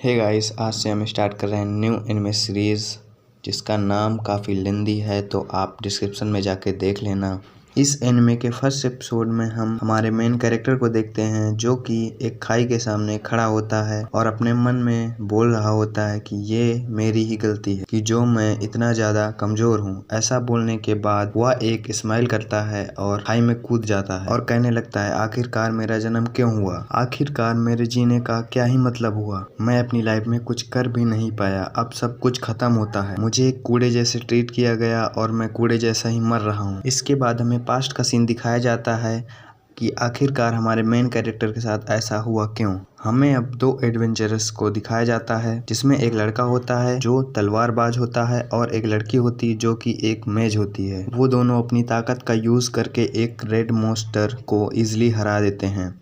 Hey guys, आज से हम स्टार्ट कर रहे हैं न्यू एनिमे सीरीज़ जिसका नाम काफ़ी लेंदी है, तो आप डिस्क्रिप्शन में जाके देख लेना। इस एनिमे के फर्स्ट एपिसोड में हम हमारे मेन कैरेक्टर को देखते हैं जो कि एक खाई के सामने खड़ा होता है और अपने मन में बोल रहा होता है कि ये मेरी ही गलती है कि जो मैं इतना ज़्यादा कमज़ोर हूँ। ऐसा बोलने के बाद वह एक स्माइल करता है और खाई में कूद जाता है और कहने लगता है, आखिरकार मेरा जन्म क्यों हुआ, आखिरकार मेरे जीने का क्या ही मतलब हुआ। मैं अपनी लाइफ में कुछ कर भी नहीं पाया, अब सब कुछ खत्म होता है, मुझे एक कूड़े जैसे ट्रीट किया गया और मैं कूड़े जैसा ही मर रहा हूँ। इसके बाद हमें पास्ट का सीन दिखाया जाता है कि आखिरकार हमारे मेन कैरेक्टर के साथ ऐसा हुआ क्यों। हमें अब दो एडवेंचरर्स को दिखाया जाता है जिसमें एक लड़का होता है जो तलवारबाज होता है और एक लड़की होती है जो कि एक मेज होती है। वो दोनों अपनी ताकत का यूज करके एक रेड मॉन्स्टर को इजीली हरा देते हैं।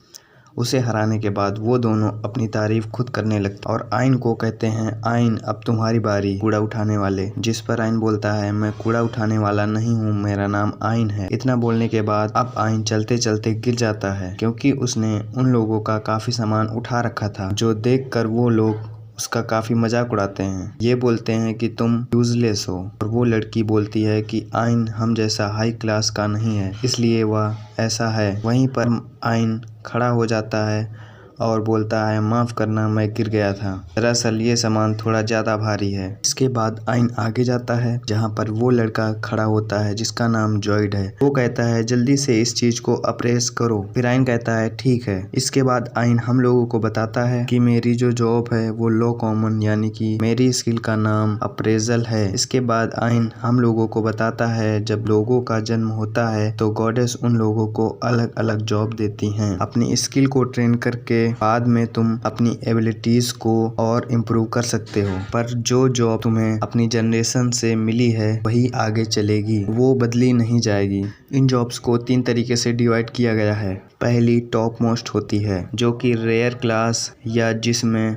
उसे हराने के बाद वो दोनों अपनी तारीफ खुद करने लगते और आइन को कहते हैं, आइन अब तुम्हारी बारी कूड़ा उठाने वाले। जिस पर आइन बोलता है, मैं कूड़ा उठाने वाला नहीं हूँ, मेरा नाम आइन है। इतना बोलने के बाद अब आइन चलते चलते गिर जाता है क्योंकि उसने उन लोगों का काफी सामान उठा रखा था जो देखकर वो लोग उसका काफी मजाक उड़ाते हैं। ये बोलते हैं कि तुम यूजलेस हो और वो लड़की बोलती है कि आइन हम जैसा हाई क्लास का नहीं है इसलिए वह ऐसा है। वहीं पर आइन खड़ा हो जाता है और बोलता है, माफ़ करना मैं गिर गया था, दरअसल ये सामान थोड़ा ज़्यादा भारी है। इसके बाद आइन आगे जाता है जहाँ पर वो लड़का खड़ा होता है जिसका नाम जॉइड है। वो कहता है, जल्दी से इस चीज़ को अप्रेस करो। फिर आइन कहता है, ठीक है। इसके बाद आइन हम लोगों को बताता है कि मेरी जो जॉब है वो लो कॉमन यानी कि मेरी स्किल का नाम अप्रेजल है। इसके बाद आइन हम लोगों को बताता है जब लोगों का जन्म होता है तो गॉडेस उन लोगों को अलग अलग जॉब देती हैं। अपनी स्किल को ट्रेन करके बाद में तुम अपनी एबिलिटीज को और इम्प्रूव कर सकते हो, पर जो जॉब तुम्हें अपनी जनरेशन से मिली है वही आगे चलेगी, वो बदली नहीं जाएगी। इन जॉब्स को 3 तरीके से डिवाइड किया गया है। पहली टॉप मोस्ट होती है जो कि रेयर क्लास या जिसमें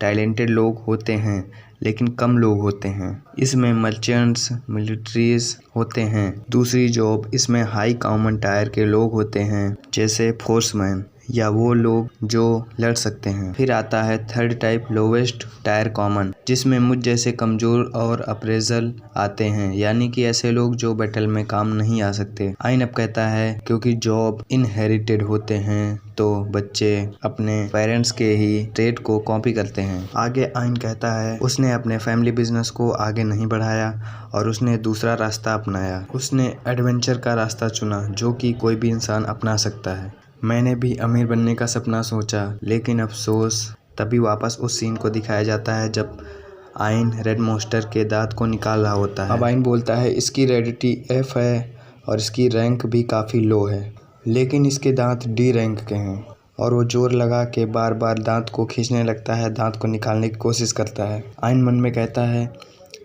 टैलेंटेड लोग होते हैं लेकिन कम लोग होते हैं। इसमें मर्चेंट्स, मिलिट्रीज होते हैं। दूसरी जॉब इसमें हाई कॉमन टायर के लोग होते हैं जैसे फोर्समैन या वो लोग जो लड़ सकते हैं। फिर आता है third type, lowest tyre common, जिसमें मुझ जैसे कमजोर और अप्रेजल आते हैं यानी कि ऐसे लोग जो बैटल में काम नहीं आ सकते। आइन अब कहता है क्योंकि जॉब इनहेरिटेड होते हैं तो बच्चे अपने पेरेंट्स के ही ट्रेड को कॉपी करते हैं। आगे आइन कहता है उसने अपने फैमिली बिजनेस को आगे नहीं बढ़ाया और उसने दूसरा रास्ता अपनाया। उसने एडवेंचर का रास्ता चुना जो कि कोई भी इंसान अपना सकता है। मैंने भी अमीर बनने का सपना सोचा लेकिन अफसोस। तभी वापस उस सीन को दिखाया जाता है जब आइन रेड मॉन्स्टर के दांत को निकाल रहा होता है। अब आइन बोलता है, इसकी रेडिटी F है और इसकी रैंक भी काफ़ी लो है लेकिन इसके दांत D रैंक के हैं। और वो जोर लगा के बार बार दांत को खींचने लगता है, दांत को निकालने की कोशिश करता है। आइन मन में कहता है,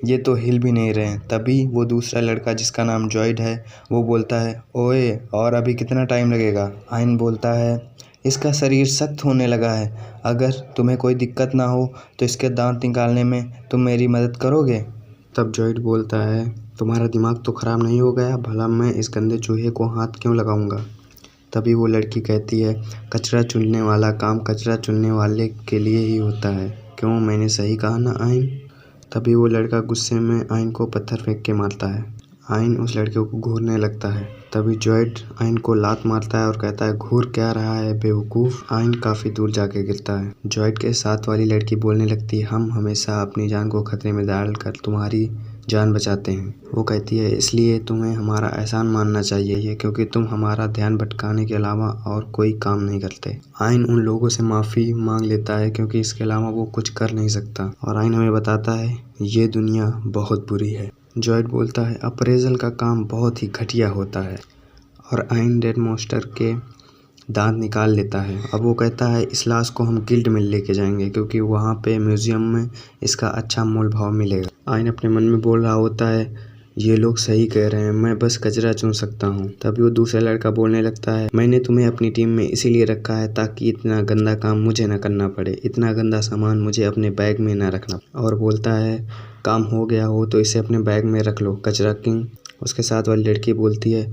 ये तो हिल भी नहीं रहे। तभी वो दूसरा लड़का जिसका नाम जॉइड है वो बोलता है, ओए और अभी कितना टाइम लगेगा। आइन बोलता है, इसका शरीर सख्त होने लगा है, अगर तुम्हें कोई दिक्कत ना हो तो इसके दांत निकालने में तुम मेरी मदद करोगे। तब जॉइड बोलता है, तुम्हारा दिमाग तो ख़राब नहीं हो गया, भला मैं इस गंदे चूहे को हाथ क्यों लगाऊंगा। तभी वो लड़की कहती है, कचरा चुनने वाला काम कचरा चुनने वाले के लिए ही होता है, क्यों मैंने सही कहा ना आइन। तभी वो लड़का गुस्से में आइन को पत्थर फेंक के मारता है। आइन उस लड़के को घूरने लगता है। तभी जॉइड आइन को लात मारता है और कहता है, घूर क्या रहा है बेवकूफ़। आइन काफ़ी दूर जाके गिरता है। जॉइड के साथ वाली लड़की बोलने लगती है, हम हमेशा अपनी जान को खतरे में डालकर तुम्हारी जान बचाते हैं। वो कहती है, इसलिए तुम्हें हमारा एहसान मानना चाहिए क्योंकि तुम हमारा ध्यान भटकाने के अलावा और कोई काम नहीं करते। आइन उन लोगों से माफ़ी मांग लेता है क्योंकि इसके अलावा वो कुछ कर नहीं सकता और आइन हमें बताता है ये दुनिया बहुत बुरी है। जॉइड बोलता है, अप्रेजल का काम बहुत ही घटिया होता है और आइन रेड मॉन्स्टर के दांत निकाल लेता है। अब वो कहता है, इस लाश को हम गिल्ड में लेके जाएंगे क्योंकि वहाँ पे म्यूजियम में इसका अच्छा मोल भाव मिलेगा। आइन अपने मन में बोल रहा होता है, ये लोग सही कह रहे हैं, मैं बस कचरा चुन सकता हूँ। तभी वो दूसरा लड़का बोलने लगता है, मैंने तुम्हें अपनी टीम में इसीलिए रखा है ताकि इतना गंदा काम मुझे न करना पड़े, इतना गंदा सामान मुझे अपने बैग में न रखना। और बोलता है, काम हो गया हो तो इसे अपने बैग में रख लो कचरा किंग। उसके साथ वाली लड़की बोलती है,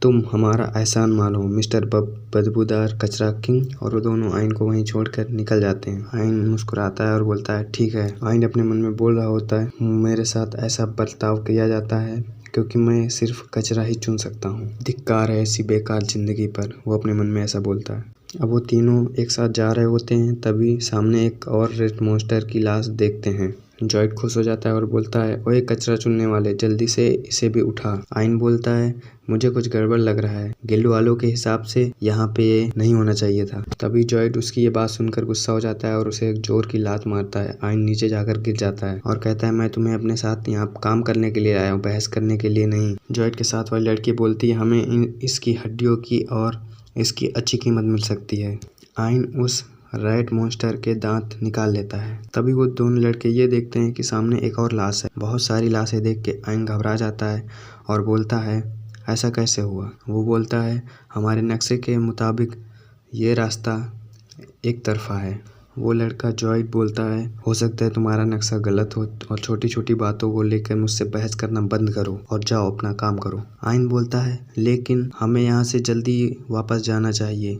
तुम हमारा एहसान मानो मिस्टर बदबूदार कचरा किंग। और वो दोनों आइन को वहीं छोड़कर निकल जाते हैं। आइन मुस्कुराता है और बोलता है ठीक है। आइन अपने मन में बोल रहा होता है मेरे साथ ऐसा बर्ताव किया जाता है क्योंकि मैं सिर्फ कचरा ही चुन सकता हूँ। धिक्कार है ऐसी बेकार जिंदगी पर, वो अपने मन में ऐसा बोलता है। अब वो तीनों एक साथ जा रहे होते हैं, तभी सामने एक और रेड मॉन्स्टर की लाश देखते हैं। जॉयड खुश हो जाता है और बोलता है ओए कचरा चुनने वाले, जल्दी से इसे भी उठा। आइन बोलता है मुझे कुछ गड़बड़ लग रहा है, गिल्ड वालों के हिसाब से यहाँ पे ये नहीं होना चाहिए था। तभी जॉयड उसकी ये बात सुनकर गुस्सा हो जाता है और उसे एक जोर की लात मारता है। आइन नीचे जाकर गिर जाता है और कहता है मैं तुम्हें अपने साथ यहाँ काम करने के लिए आया हूँ, बहस करने के लिए नहीं। जॉयड के साथ वाली लड़की बोलती है हमें इसकी हड्डियों की और इसकी अच्छी कीमत मिल सकती है। आइन उस रेड मॉन्स्टर के दांत निकाल लेता है। तभी वो दोनों लड़के ये देखते हैं कि सामने एक और लाश है। बहुत सारी लाशें देख के आइन घबरा जाता है और बोलता है ऐसा कैसे हुआ। वो बोलता है हमारे नक्शे के मुताबिक ये रास्ता एक तरफा है। वो लड़का जॉयड बोलता है हो सकता है तुम्हारा नक्शा गलत हो और छोटी छोटी बातों को लेकर मुझसे बहस करना बंद करो और जाओ अपना काम करो। आइन बोलता है लेकिन हमें यहाँ से जल्दी वापस जाना चाहिए।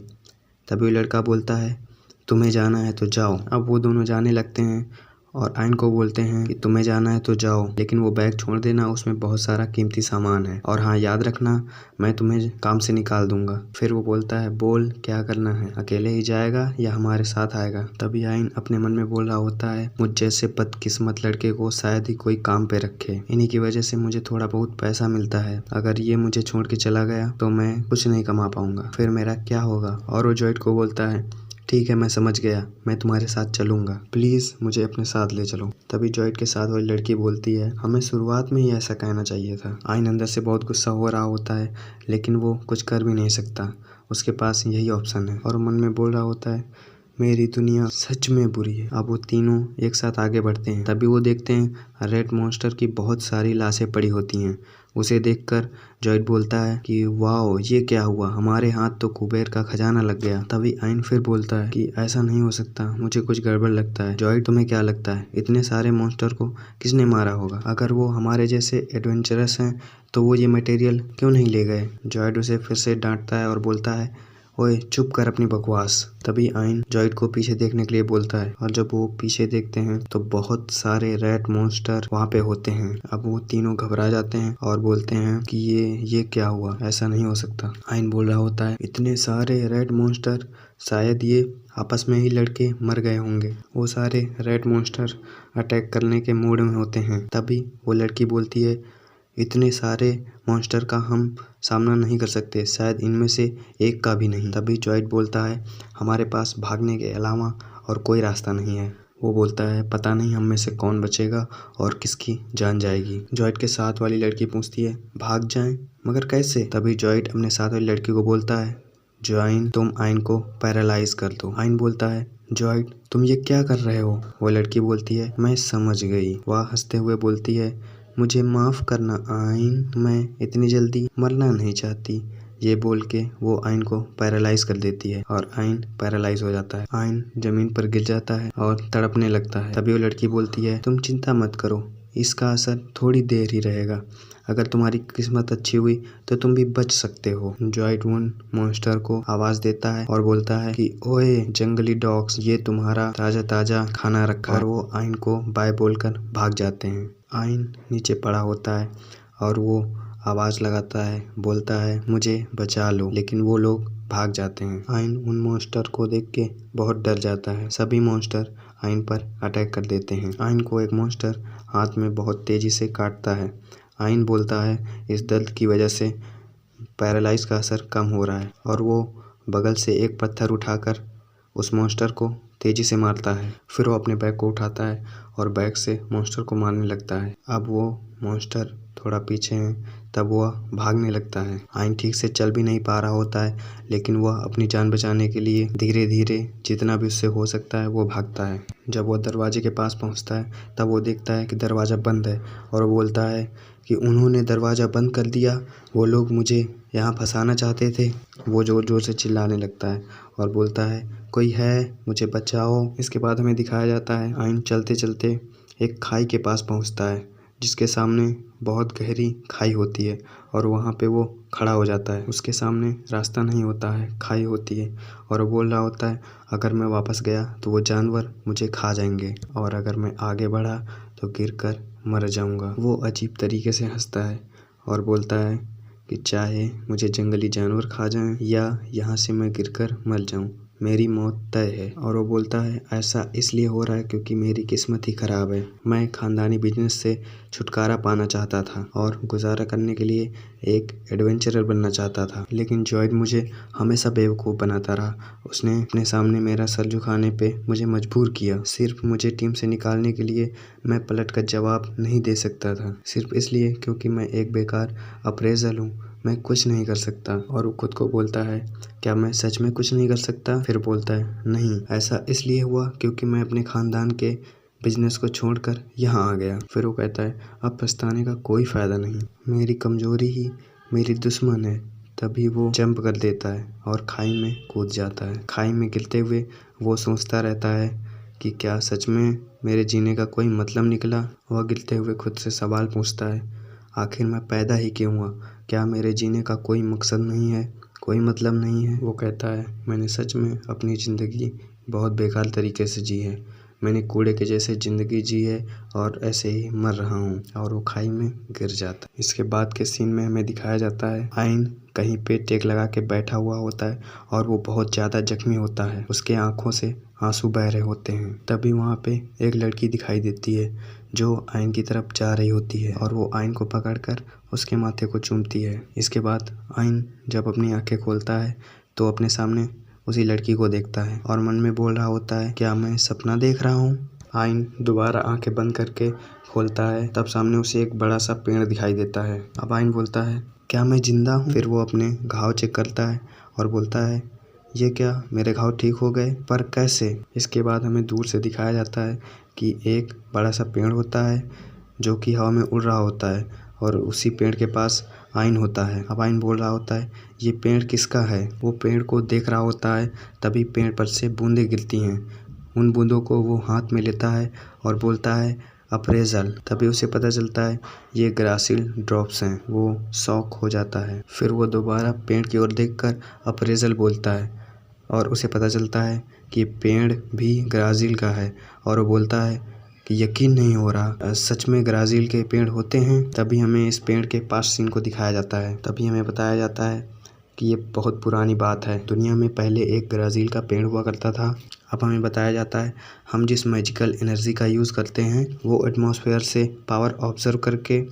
तभी वो लड़का बोलता है तुम्हें जाना है तो जाओ। अब वो दोनों जाने लगते हैं और आइन को बोलते हैं कि तुम्हें जाना है तो जाओ, लेकिन वो बैग छोड़ देना, उसमें बहुत सारा कीमती सामान है और हाँ याद रखना मैं तुम्हें काम से निकाल दूंगा। फिर वो बोलता है बोल क्या करना है, अकेले ही जाएगा या हमारे साथ आएगा। तभी आइन अपने मन में बोल रहा होता है मुझ जैसे बदकिस्मत लड़के को शायद ही कोई काम पे रखे, इन्हीं की वजह से मुझे थोड़ा बहुत पैसा मिलता है। अगर ये मुझे छोड़ के चला गया तो मैं कुछ नहीं कमा पाऊंगा, फिर मेरा क्या होगा। और वो जॉयड को बोलता है ठीक है मैं समझ गया, मैं तुम्हारे साथ चलूंगा, प्लीज मुझे अपने साथ ले चलो। तभी जॉयड के साथ वाली लड़की बोलती है हमें शुरुआत में ही ऐसा कहना चाहिए था। आइन अंदर से बहुत गुस्सा हो रहा होता है लेकिन वो कुछ कर भी नहीं सकता, उसके पास यही ऑप्शन है और मन में बोल रहा होता है मेरी दुनिया सच में बुरी है। अब वो तीनों एक साथ आगे बढ़ते हैं। तभी वो देखते हैं रेड मॉन्स्टर की बहुत सारी लाशें पड़ी होती हैं। उसे देखकर जॉयड बोलता है कि वाओ ये क्या हुआ, हमारे हाथ तो कुबेर का खजाना लग गया। तभी आइन फिर बोलता है कि ऐसा नहीं हो सकता, मुझे कुछ गड़बड़ लगता है। जॉयड तुम्हें क्या लगता है इतने सारे मॉन्स्टर को किसने मारा होगा? अगर वो हमारे जैसे एडवेंचरस हैं तो वो ये मटेरियल क्यों नहीं ले गए? जॉयड उसे फिर से डांटता है और बोलता है ओए चुप कर अपनी बकवास। तभी आइन जॉयड को पीछे देखने के लिए बोलता है और जब वो पीछे देखते हैं तो बहुत सारे रेड मॉन्स्टर वहाँ पे होते हैं। अब वो तीनों घबरा जाते हैं और बोलते हैं कि ये क्या हुआ, ऐसा नहीं हो सकता। आइन बोल रहा होता है इतने सारे रेड मॉन्स्टर, शायद ये आपस में ही लड़के मर गए होंगे। वो सारे रेड मॉन्स्टर अटैक करने के मूड में होते हैं। तभी वो लड़की बोलती है इतने सारे मॉन्स्टर का हम सामना नहीं कर सकते, शायद इनमें से एक का भी नहीं। तभी जॉयड बोलता है हमारे पास भागने के अलावा और कोई रास्ता नहीं है। वो बोलता है पता नहीं हम में से कौन बचेगा और किसकी जान जाएगी। जॉयड के साथ वाली लड़की पूछती है भाग जाएं, मगर कैसे? तभी जॉयड अपने साथ वाली लड़की को बोलता है जॉइन तुम आइन को पैरालाइज कर दो। आइन बोलता है जॉयड तुम ये क्या कर रहे हो? वो लड़की बोलती है मैं समझ गई। वह हंसते हुए बोलती है मुझे माफ़ करना आइन, मैं इतनी जल्दी मरना नहीं चाहती। ये बोल के वो आइन को पैरालाइज कर देती है और आइन पैरालाइज हो जाता है। आइन जमीन पर गिर जाता है और तड़पने लगता है। तभी वो लड़की बोलती है तुम चिंता मत करो, इसका असर थोड़ी देर ही रहेगा, अगर तुम्हारी किस्मत अच्छी हुई तो तुम भी बच सकते हो। जॉयड उन मॉन्स्टर को आवाज देता है और बोलता है कि ओए जंगली डॉग्स, ये तुम्हारा ताजा ताजा खाना रखा। और वो आइन को बाय बोलकर भाग जाते हैं। आइन नीचे पड़ा होता है और वो आवाज लगाता है, बोलता है मुझे बचा लो, लेकिन वो लोग भाग जाते हैं। आइन उन मॉन्स्टर को देख के बहुत डर जाता है। सभी मॉन्स्टर आइन पर अटैक कर देते हैं। आइन को एक मॉन्स्टर हाथ में बहुत तेजी से काटता है। आइन बोलता है इस दर्द की वजह से पैरालाइज का असर कम हो रहा है और वो बगल से एक पत्थर उठाकर उस मॉन्स्टर को तेजी से मारता है। फिर वो अपने बैग को उठाता है और बैग से मॉन्स्टर को मारने लगता है। अब वो मॉन्स्टर थोड़ा पीछे है, तब वह भागने लगता है। आइन ठीक से चल भी नहीं पा रहा होता है, लेकिन वह अपनी जान बचाने के लिए धीरे धीरे जितना भी उससे हो सकता है वो भागता है। जब वह दरवाजे के पास पहुंचता है तब वो देखता है कि दरवाज़ा बंद है और वो बोलता है कि उन्होंने दरवाज़ा बंद कर दिया, वो लोग मुझे यहाँ फंसाना चाहते थे। वो जोर जोर से चिल्लाने लगता है और बोलता है कोई है, मुझे बचाओ। इसके बाद हमें दिखाया जाता है आइन चलते चलते एक खाई के पास पहुँचता है जिसके सामने बहुत गहरी खाई होती है और वहाँ पे वो खड़ा हो जाता है। उसके सामने रास्ता नहीं होता है, खाई होती है और वो बोल रहा होता है अगर मैं वापस गया तो वो जानवर मुझे खा जाएंगे और अगर मैं आगे बढ़ा तो गिरकर मर जाऊंगा। वो अजीब तरीके से हंसता है और बोलता है कि चाहे मुझे जंगली जानवर खा जाएं या यहाँ से मैं गिरकर मर जाऊं, मेरी मौत तय है। और वो बोलता है ऐसा इसलिए हो रहा है क्योंकि मेरी किस्मत ही खराब है। मैं खानदानी बिजनेस से छुटकारा पाना चाहता था और गुजारा करने के लिए एक एडवेंचरर बनना चाहता था, लेकिन जॉयड मुझे हमेशा बेवकूफ़ बनाता रहा। उसने अपने सामने मेरा सर झुकाने पे मुझे मजबूर किया। सिर्फ मुझे टीम से निकालने के लिए मैं पलट कर जवाब नहीं दे सकता था, सिर्फ इसलिए क्योंकि मैं एक बेकार अप्रेजल हूँ, मैं कुछ नहीं कर सकता। और वो खुद को बोलता है क्या मैं सच में कुछ नहीं कर सकता? फिर बोलता है नहीं, ऐसा इसलिए हुआ क्योंकि मैं अपने खानदान के बिजनेस को छोड़कर यहाँ आ गया। फिर वो कहता है अब पछताने का कोई फ़ायदा नहीं, मेरी कमज़ोरी ही मेरी दुश्मन है। तभी वो जंप कर देता है और खाई में कूद जाता है। खाई में गिरते हुए वो सोचता रहता है कि क्या सच में मेरे जीने का कोई मतलब निकला। वह गिरते हुए खुद से सवाल पूछता है आखिर मैं पैदा ही क्यों हुआ? क्या मेरे जीने का कोई मकसद नहीं है, कोई मतलब नहीं है? वो कहता है मैंने सच में अपनी ज़िंदगी बहुत बेकार तरीके से जी है, मैंने कूड़े के जैसे ज़िंदगी जी है और ऐसे ही मर रहा हूँ। और वो खाई में गिर जाता है। इसके बाद के सीन में हमें दिखाया जाता है आइन कहीं पे टेक लगा के बैठा हुआ होता है और वो बहुत ज़्यादा जख्मी होता है, उसके आँखों से आंसू बह रहे होते हैं। तभी वहाँ पे एक लड़की दिखाई देती है जो आइन की तरफ जा रही होती है और वो आइन को पकड़कर उसके माथे को चूमती है। इसके बाद आइन जब अपनी आंखें खोलता है तो अपने सामने उसी लड़की को देखता है और मन में बोल रहा होता है क्या मैं सपना देख रहा हूँ? आइन दोबारा आंखें बंद करके खोलता है, तब सामने उसे एक बड़ा सा पेड़ दिखाई देता है। अब आइन बोलता है क्या मैं जिंदा हूँ? फिर वो अपने घाव चेक करता है और बोलता है ये क्या, मेरे घाव ठीक हो गए? पर कैसे? इसके बाद हमें दूर से दिखाया जाता है कि एक बड़ा सा पेड़ होता है जो कि हवा में उड़ रहा होता है और उसी पेड़ के पास आइन होता है। अब आइन बोल रहा होता है ये पेड़ किसका है? वो पेड़ को देख रहा होता है, तभी पेड़ पर से बूंदें गिरती हैं। उन बूंदों को वो हाथ में लेता है और बोलता है अप्रेजल। तभी उसे पता चलता है ये ग्रासिल ड्रॉप्स हैं। वो शॉक हो जाता है। फिर वो दोबारा पेड़ की ओर देखकर अप्रेजल बोलता है और उसे पता चलता है कि पेड़ भी ग्राजील का है और वो बोलता है कि यकीन नहीं हो रहा, सच में ग्राजील के पेड़ होते हैं। तभी हमें इस पेड़ के पास सीन को दिखाया जाता है। तभी हमें बताया जाता है कि ये बहुत पुरानी बात है, दुनिया में पहले एक ग्राजील का पेड़ हुआ करता था। अब हमें बताया जाता है हम जिस मैजिकल एनर्जी का यूज़ करते हैं वो एटमॉस्फेयर से पावर ऑब्जर्व करके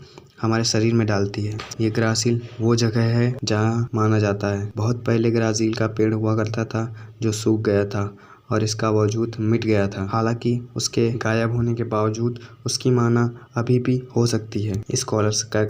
हमारे शरीर में डालती है। ये ग्रासील वो जगह है जहाँ माना जाता है बहुत पहले ग्राजील का पेड़ हुआ करता था जो सूख गया था और इसका वजूद मिट गया था। हालांकि उसके गायब होने के बावजूद उसकी माना अभी भी हो सकती है। स्कॉलर्स का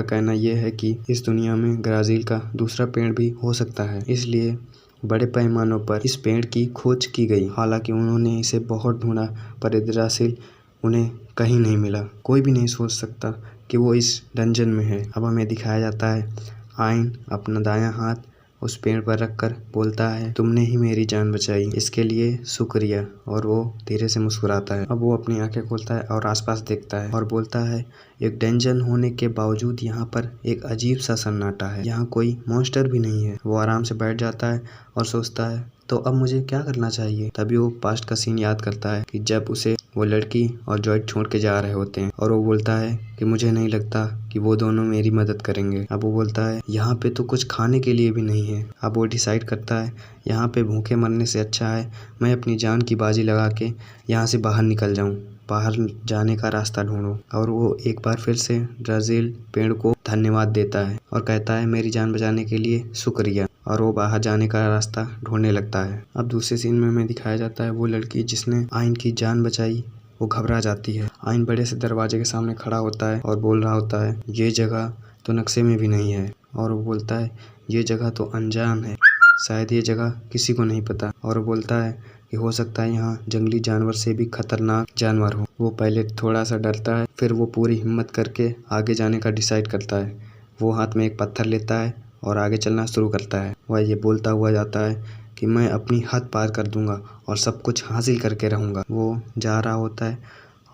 कहना ये है कि इस दुनिया में ग्राजील का दूसरा पेड़ भी हो सकता है, इसलिए बड़े पैमानों पर इस पेड़ की खोज की गई। हालांकि उन्होंने इसे बहुत ढूंढा पर ग्रासील उन्हें कहीं नहीं मिला। कोई भी नहीं सोच सकता कि वो इस डंजन में है। अब हमें दिखाया जाता है आइन अपना दायां हाथ उस पेड़ पर रखकर बोलता है तुमने ही मेरी जान बचाई, इसके लिए शुक्रिया। और वो धीरे से मुस्कुराता है। अब वो अपनी आंखें खोलता है और आसपास देखता है और बोलता है एक डंजन होने के बावजूद यहाँ पर एक अजीब सा सन्नाटा है, यहाँ कोई मॉन्स्टर भी नहीं है। वो आराम से बैठ जाता है और सोचता है तो अब मुझे क्या करना चाहिए। तभी वो पास्ट का सीन याद करता है कि जब उसे वो लड़की और जॉयड छोड़ के जा रहे होते हैं और वो बोलता है कि मुझे नहीं लगता कि वो दोनों मेरी मदद करेंगे। अब वो बोलता है यहाँ पे तो कुछ खाने के लिए भी नहीं है। अब वो डिसाइड करता है यहाँ पे भूखे मरने से अच्छा है मैं अपनी जान की बाजी लगा के यहाँ से बाहर निकल जाऊँ, बाहर जाने का रास्ता ढूंढो। और वो एक बार फिर से ग्राजील पेड़ को धन्यवाद देता है और कहता है मेरी जान बचाने के लिए शुक्रिया। और वो बाहर जाने का रास्ता ढूंढने लगता है। अब दूसरे सीन में हमें दिखाया जाता है वो लड़की जिसने आइन की जान बचाई वो घबरा जाती है। आइन बड़े से दरवाजे के सामने खड़ा होता है और बोल रहा होता है ये जगह तो नक्शे में भी नहीं है। और वो बोलता है ये जगह तो अनजान है, शायद ये जगह किसी को नहीं पता। और वो बोलता है कि हो सकता है यहाँ जंगली जानवर से भी खतरनाक जानवर हो। वो पहले थोड़ा सा डरता है, फिर वो पूरी हिम्मत करके आगे जाने का डिसाइड करता है। वो हाथ में एक पत्थर लेता है और आगे चलना शुरू करता है। वह ये बोलता हुआ जाता है कि मैं अपनी हद पार कर दूंगा और सब कुछ हासिल करके रहूंगा। वो जा रहा होता है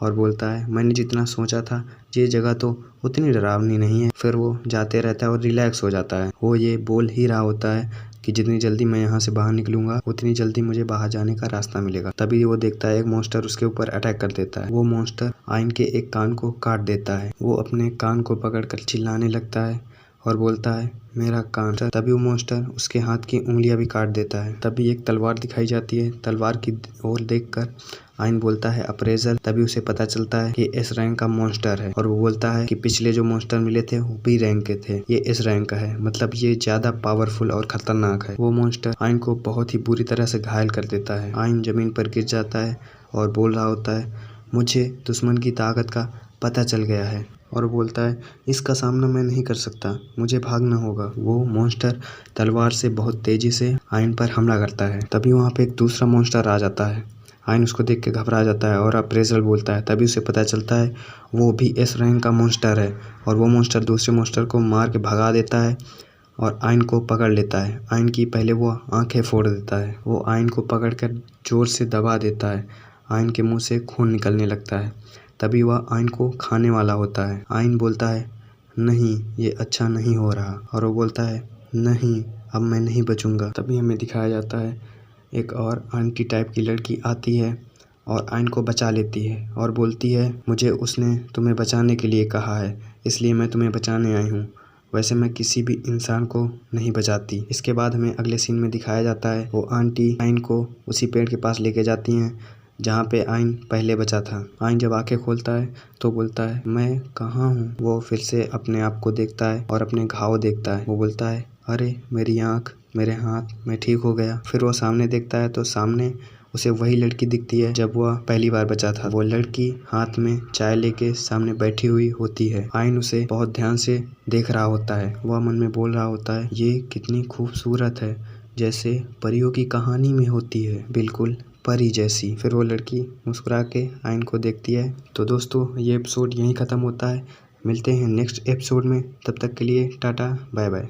और बोलता है मैंने जितना सोचा था ये जगह तो उतनी डरावनी नहीं है। फिर वो जाते रहता है और रिलैक्स हो जाता है। वो ये बोल ही रहा होता है कि जितनी जल्दी मैं यहाँ से बाहर निकलूंगा उतनी जल्दी मुझे बाहर जाने का रास्ता मिलेगा। तभी वो देखता है एक मॉन्स्टर उसके ऊपर अटैक कर देता है। वो मॉन्स्टर आयन के एक कान को काट देता है। वो अपने कान को पकड़कर चिल्लाने लगता है और बोलता है मेरा कान। तभी वो मॉन्स्टर उसके हाथ की उंगलियां भी काट देता है। तभी एक तलवार दिखाई जाती है। तलवार की ओर देखकर आयन बोलता है अप्रेजल। तभी उसे पता चलता है कि एस रैंक का मॉन्स्टर है और वो बोलता है कि पिछले जो मॉन्स्टर मिले थे वो बी रैंक के थे, ये एस रैंक का है, मतलब ये ज्यादा पावरफुल और खतरनाक है। वो मॉन्स्टर आयन को बहुत ही बुरी तरह से घायल कर देता है। आयन जमीन पर गिर जाता है और बोल रहा होता है मुझे दुश्मन की ताकत का पता चल गया है और बोलता है इसका सामना मैं नहीं कर सकता, मुझे भागना होगा। वो मॉन्स्टर तलवार से बहुत तेजी से आयन पर हमला करता है। तभी वहाँ पे एक दूसरा मॉन्स्टर आ जाता है। आयन उसको देख के घबरा जाता है और अप्रेजल बोलता है। तभी उसे पता चलता है वो भी एस रैंक का मॉन्स्टर है और वो मॉन्स्टर दूसरे मॉन्स्टर को मार के भगा देता है और आयन को पकड़ लेता है। आयन की पहले वो आंखें फोड़ देता है। वो आयन को पकड़कर जोर से दबा देता है। आयन के मुंह से खून निकलने लगता है। तभी वह आयन को खाने वाला होता है। आयन बोलता है नहीं ये अच्छा नहीं हो रहा और वो बोलता है नहीं अब मैं नहीं बचूंगा। तभी हमें दिखाया जाता है एक और आंटी टाइप की लड़की आती है और आयन को बचा लेती है और बोलती है मुझे उसने तुम्हें बचाने के लिए कहा है इसलिए मैं तुम्हें बचाने आई हूँ, वैसे मैं किसी भी इंसान को नहीं बचाती। इसके बाद हमें अगले सीन में दिखाया जाता है वो आंटी आयन को उसी पेड़ के पास लेके जाती हैं जहाँ पे आयन पहले बचा था। आयन जब आंखें खोलता है तो बोलता है मैं कहाँ हूँ। वो फिर से अपने आप को देखता है और अपने घाव देखता है। वो बोलता है अरे मेरी आँख, मेरे हाथ, मैं ठीक हो गया। फिर वो सामने देखता है तो सामने उसे वही लड़की दिखती है जब वह पहली बार बचा था। वो लड़की हाथ में चाय लेके सामने बैठी हुई होती है। आयन उसे बहुत ध्यान से देख रहा होता है। वह मन में बोल रहा होता है ये कितनी खूबसूरत है, जैसे परियों की कहानी में होती है, बिल्कुल परी जैसी। फिर वो लड़की मुस्कुरा के आयन को देखती है। तो दोस्तों ये एपिसोड यहीं ख़त्म होता है। मिलते हैं नेक्स्ट एपिसोड में, तब तक के लिए टाटा बाय बाय।